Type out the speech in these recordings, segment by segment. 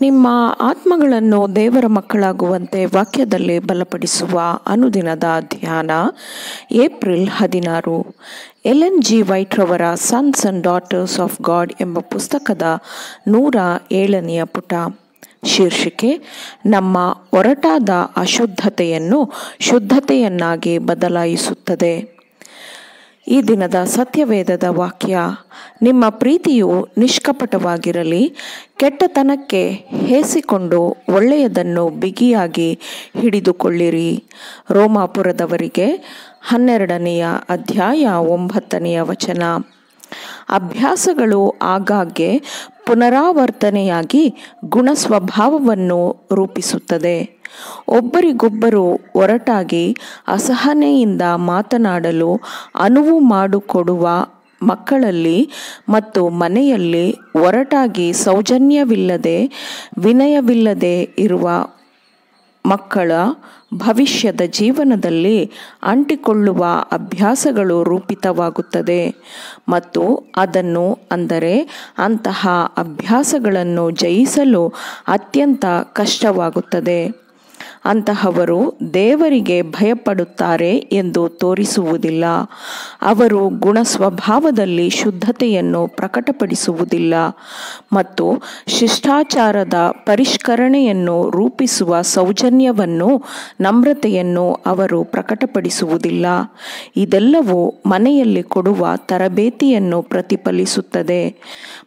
ನಿಮ್ಮ ಆತ್ಮಗಳನ್ನು ದೇವರ ಮಕ್ಕಳಾಗುವಂತೆ ವಾಕ್ಯದಲ್ಲಿ ಬಲಪಡಿಸುವ ಅನುದಿನದ ಧ್ಯಾನ ಏಪ್ರಿಲ್ 16. ಎಲೆನ್ ಜಿ ವೈಟ್ ರವರ sons and daughters of god ಎಂಬ ಪುಸ್ತಕದ 107ನೇ ಪುಟ. ಶೀರ್ಷಿಕೆ: ನಮ್ಮ ಒರಟಾದ ಅಶುದ್ಧತೆಯನ್ನು ಶುದ್ಧತೆಯನ್ನಾಗಿ ಬದಲಾಯಿಸುತ್ತದೆ. ಈ ದಿನದ ಸತ್ಯವೇದದ ವಾಕ್ಯ: ನಿಮ್ಮ ಪ್ರೀತಿಯು ನಿಷ್ಕಪಟವಾಗಿರಲಿ, ಕೆಟ್ಟತನಕ್ಕೆ ಹೇಸಿಕೊಂಡು ಒಳ್ಳೆಯದನ್ನು ಬಿಗಿಯಾಗಿ ಹಿಡಿದುಕೊಳ್ಳಿರಿ. ರೋಮಾಪುರದವರಿಗೆ 12ನೇ ಅಧ್ಯಾಯ 9ನೇ ವಚನ. ಅಭ್ಯಾಸಗಳು ಆಗಾಗ್ಗೆ ಪುನರಾವರ್ತನೆಯಾಗಿ ಗುಣಸ್ವಭಾವವನ್ನು ರೂಪಿಸುತ್ತದೆ. ಒಬ್ಬರಿಗೊಬ್ಬರು ಒರಟಾಗಿ ಅಸಹನೆಯಿಂದ ಮಾತನಾಡಲು ಅನುವು ಮಾಡಿಕೊಡುವ ಮಕ್ಕಳಲ್ಲಿ ಮತ್ತು ಮನೆಯಲ್ಲಿ ಒರಟಾಗಿ ಸೌಜನ್ಯವಿಲ್ಲದೆ ವಿನಯವಿಲ್ಲದೆ ಇರುವ ಮಕ್ಕಳ ಭವಿಷ್ಯದ ಜೀವನದಲ್ಲಿ ಅಂಟಿಕೊಳ್ಳುವ ಅಭ್ಯಾಸಗಳು ರೂಪಿತವಾಗುತ್ತದೆ ಮತ್ತು ಅದನ್ನು ಅಂದರೆ ಅಂತಹ ಅಭ್ಯಾಸಗಳನ್ನು ಜಯಿಸಲು ಅತ್ಯಂತ ಕಷ್ಟವಾಗುತ್ತದೆ. ಅಂತಹವರು ದೇವರಿಗೆ ಭಯಪಡುತ್ತಾರೆ ಎಂದು ತೋರಿಸುವುದಿಲ್ಲ. ಅವರು ಗುಣಸ್ವಭಾವದಲ್ಲಿ ಶುದ್ಧತೆಯನ್ನು ಪ್ರಕಟಪಡಿಸುವುದಿಲ್ಲ ಮತ್ತು ಶಿಷ್ಟಾಚಾರದ ಪರಿಷ್ಕರಣೆಯನ್ನು ರೂಪಿಸುವ ಸೌಜನ್ಯವನ್ನು ನಮ್ರತೆಯನ್ನು ಅವರು ಪ್ರಕಟಪಡಿಸುವುದಿಲ್ಲ. ಇದೆಲ್ಲವೂ ಮನೆಯಲ್ಲಿ ಕೊಡುವ ತರಬೇತಿಯನ್ನು ಪ್ರತಿಫಲಿಸುತ್ತದೆ.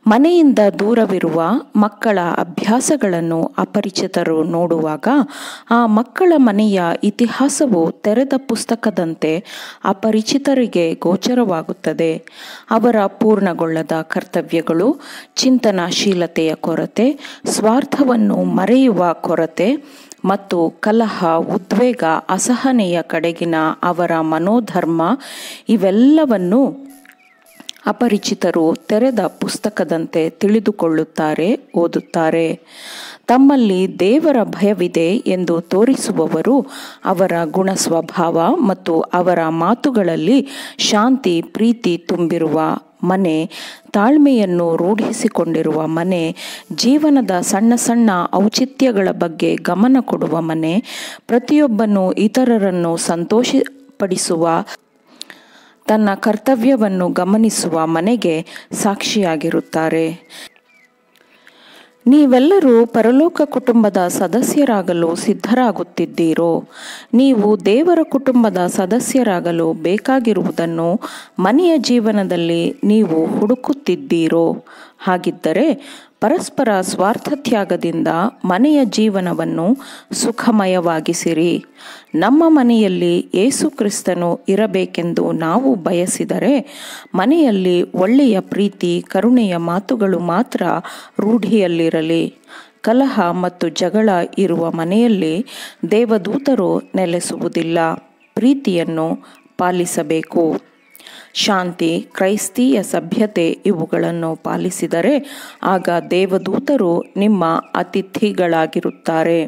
ಮನೆಯಿಂದ ದೂರವಿರುವ ಮಕ್ಕಳ ಅಭ್ಯಾಸಗಳನ್ನು ಅಪರಿಚಿತರು ನೋಡುವಾಗ ಆ ಮಕ್ಕಳ ಮನೆಯ ಇತಿಹಾಸವು ತೆರೆದ ಪುಸ್ತಕದಂತೆ ಅಪರಿಚಿತರಿಗೆ ಗೋಚರವಾಗುತ್ತದೆ. ಅವರ ಪೂರ್ಣಗೊಳ್ಳದ ಕರ್ತವ್ಯಗಳು, ಚಿಂತನಾಶೀಲತೆಯ ಕೊರತೆ, ಸ್ವಾರ್ಥವನ್ನು ಮರೆಯುವ ಕೊರತೆ ಮತ್ತು ಕಲಹ, ಉದ್ವೇಗ, ಅಸಹನೆಯ ಕಡೆಗಿನ ಅವರ ಮನೋಧರ್ಮ ಇವೆಲ್ಲವನ್ನು ಅಪರಿಚಿತರು ತೆರೆದ ಪುಸ್ತಕದಂತೆ ತಿಳಿದುಕೊಳ್ಳುತ್ತಾರೆ, ಓದುತ್ತಾರೆ. ತಮ್ಮಲ್ಲಿ ದೇವರ ಭಯವಿದೆ ಎಂದು ತೋರಿಸುವವರು ಅವರ ಗುಣಸ್ವಭಾವ ಮತ್ತು ಅವರ ಮಾತುಗಳಲ್ಲಿ ಶಾಂತಿ, ಪ್ರೀತಿ ತುಂಬಿರುವ ಮನೆ, ತಾಳ್ಮೆಯನ್ನು ರೂಢಿಸಿಕೊಂಡಿರುವ ಮನೆ, ಜೀವನದ ಸಣ್ಣ ಸಣ್ಣ ಔಚಿತ್ಯಗಳ ಬಗ್ಗೆ ಗಮನ ಕೊಡುವ ಮನೆ, ಪ್ರತಿಯೊಬ್ಬನು ಇತರರನ್ನು ಸಂತೋಷಪಡಿಸುವ ತನ್ನ ಕರ್ತವ್ಯವನ್ನು ಗಮನಿಸುವ ಮನೆಗೆ ಸಾಕ್ಷಿಯಾಗಿರುತ್ತಾರೆ. ನೀವೆಲ್ಲರೂ ಪರಲೋಕ ಕುಟುಂಬದ ಸದಸ್ಯರಾಗಲು ಸಿದ್ಧರಾಗುತ್ತಿದ್ದೀರೋ? ನೀವು ದೇವರ ಕುಟುಂಬದ ಸದಸ್ಯರಾಗಲು ಬೇಕಾಗಿರುವುದನ್ನು ಮನೆಯ ಜೀವನದಲ್ಲಿ ನೀವು ಹುಡುಕುತ್ತಿದ್ದೀರೋ? ಹಾಗಿದ್ದರೆ ಪರಸ್ಪರ ಸ್ವಾರ್ಥತ್ಯಾಗದಿಂದ ಮನೆಯ ಜೀವನವನ್ನು ಸುಖಮಯವಾಗಿಸಿರಿ. ನಮ್ಮ ಮನೆಯಲ್ಲಿ ಯೇಸು ಕ್ರಿಸ್ತನು ಇರಬೇಕೆಂದು ನಾವು ಬಯಸಿದರೆ ಮನೆಯಲ್ಲಿ ಒಳ್ಳೆಯ ಪ್ರೀತಿ, ಕರುಣೆಯ ಮಾತುಗಳು ಮಾತ್ರ ರೂಢಿಯಲ್ಲಿರಲಿ. ಕಲಹ ಮತ್ತು ಜಗಳ ಇರುವ ಮನೆಯಲ್ಲಿ ದೇವದೂತರು ನೆಲೆಸುವುದಿಲ್ಲ. ಪ್ರೀತಿಯನ್ನು ಪಾಲಿಸಬೇಕು. ಶಾಂತಿ, ಕ್ರೈಸ್ತೀಯ ಸಭ್ಯತೆ ಇವುಗಳನ್ನು ಪಾಲಿಸಿದರೆ ಆಗ ದೇವದೂತರು ನಿಮ್ಮ ಅತಿಥಿಗಳಾಗಿರುತ್ತಾರೆ.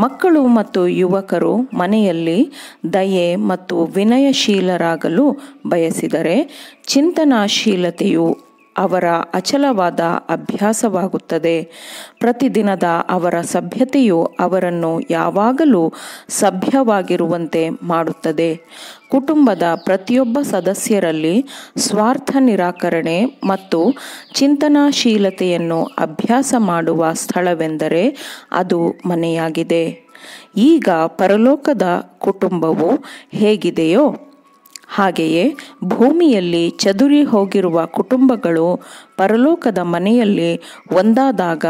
ಮಕ್ಕಳು ಮತ್ತು ಯುವಕರು ಮನೆಯಲ್ಲಿ ದಯೆ ಮತ್ತು ವಿನಯಶೀಲರಾಗಲು ಬಯಸಿದರೆ ಚಿಂತನಾಶೀಲತೆಯು ಅವರ ಅಚಲವಾದ ಅಭ್ಯಾಸವಾಗುತ್ತದೆ. ಪ್ರತಿದಿನದ ಅವರ ಸಭ್ಯತೆಯು ಅವರನ್ನು ಯಾವಾಗಲೂ ಸಭ್ಯವಾಗಿರುವಂತೆ ಮಾಡುತ್ತದೆ. ಕುಟುಂಬದ ಪ್ರತಿಯೊಬ್ಬ ಸದಸ್ಯರಲ್ಲಿ ಸ್ವಾರ್ಥ ನಿರಾಕರಣೆ ಮತ್ತು ಚಿಂತನಾಶೀಲತೆಯನ್ನು ಅಭ್ಯಾಸ ಮಾಡುವ ಸ್ಥಳವೆಂದರೆ ಅದು ಮನೆಯಾಗಿದೆ. ಈಗ ಪರಲೋಕದ ಕುಟುಂಬವು ಹೇಗಿದೆಯೋ ಹಾಗೆಯೇ ಭೂಮಿಯಲ್ಲಿ ಚದುರಿ ಹೋಗಿರುವ ಕುಟುಂಬಗಳು ಪರಲೋಕದ ಮನೆಯಲ್ಲಿ ಒಂದಾದಾಗ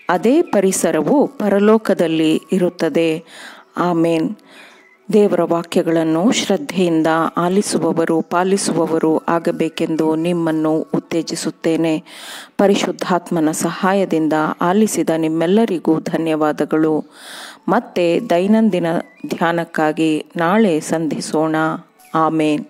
ಅದೇ ಪರಿಸರವು ಪರಲೋಕದಲ್ಲಿ ಇರುತ್ತದೆ. ಆಮೇನ್. ದೇವರ ವಾಕ್ಯಗಳನ್ನು ಶ್ರದ್ಧೆಯಿಂದ ಆಲಿಸುವವರು, ಪಾಲಿಸುವವರು ಆಗಬೇಕೆಂದು ನಿಮ್ಮನ್ನು ಉತ್ತೇಜಿಸುತ್ತೇನೆ. ಪರಿಶುದ್ಧಾತ್ಮನ ಸಹಾಯದಿಂದ ಆಲಿಸಿದ ನಿಮ್ಮೆಲ್ಲರಿಗೂ ಧನ್ಯವಾದಗಳು. ಮತ್ತೆ ದೈನಂದಿನ ಧ್ಯಾನಕ್ಕಾಗಿ ನಾಳೆ ಸಂಧಿಸೋಣ. ಆಮೇನ್.